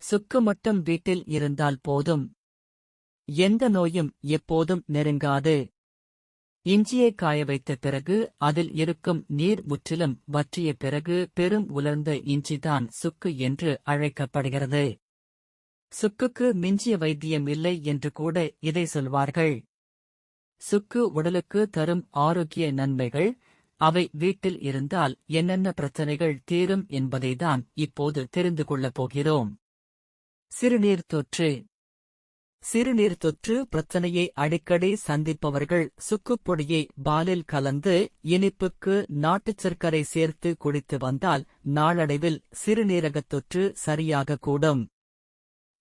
சுக்கு மட்டும் வீட்டில் இருந்தால் போதும். எந்த நோயும் எப்போதும் நெருங்காது. இஞ்சியை காய வைத்த பிறகு அதில் இருக்கும் நீர் முற்றிலும் வற்றிய பிறகு பெரும் உலர்ந்த இஞ்சிதான் சுக்கு என்று அழைக்கப்படுகிறது. சுக்குக்கு மிஞ்சிய வைத்தியம் இல்லை என்று கூட இதை சொல்வார்கள். சுக்கு உடலுக்கு தரும் ஆரோக்கிய நன்மைகள், அவை வீட்டில் இருந்தால் என்னென்ன பிரச்சனைகள் தீரும் என்பதைதான் இப்போது தெரிந்து கொள்ளப் போகிறோம். சிறுநீர் தொற்று. சிறுநீர் தொற்று பிரச்சனையை அடிக்கடி சந்திப்பவர்கள் சுக்குப் பொடியை பாலில் கலந்து இனிப்புக்கு நாட்டுச் சர்க்கரை சேர்த்து குடித்து வந்தால் நாளடைவில் சிறுநீரகத் தொற்று சரியாக கூடும்.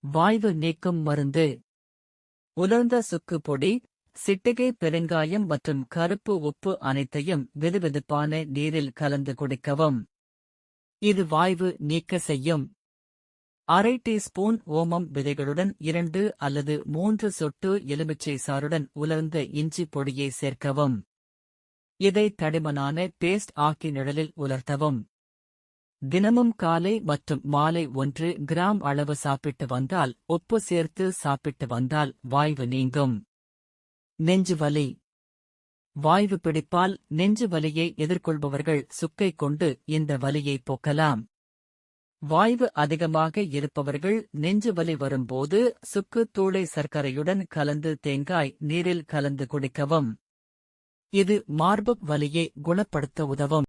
வாய்வு நீக்கும் மருந்து. உலர்ந்த சுக்கு பொடி, சிட்டிகை பெருங்காயம் மற்றும் கருப்பு உப்பு அனைத்தையும் வெதுவெதுப்பான நீரில் கலந்து குடிக்கவும். இது வாய்வு நீக்க செய்யும். அரை டீஸ்பூன் ஓமம் விதைகளுடன் 2 அல்லது 3 சொட்டு எலுமிச்சை சாறுடன் உலர்ந்த இஞ்சி பொடியை சேர்க்கவும். இதை தடிமனான பேஸ்ட் ஆக்கி நிழலில் உலர்த்தவும். தினமும் காலை மற்றும் மாலை 1 கிராம் அளவு சாப்பிட்டு வந்தால், உப்பு சேர்த்து சாப்பிட்டு வந்தால் வாய்வு நீங்கும். நெஞ்சுவலி. வாய்வு பிடிப்பால் நெஞ்சு வலியை எதிர்கொள்பவர்கள் சுக்கை கொண்டு இந்த வலியை போக்கலாம். வாய்வு அதிகமாக இருப்பவர்கள் நெஞ்சு வலி வரும்போது சுக்கு தூளை சர்க்கரையுடன் கலந்து தேங்காய் நீரில் கலந்து குடிக்கவும். இது மார்பு வலியை குணப்படுத்த உதவும்.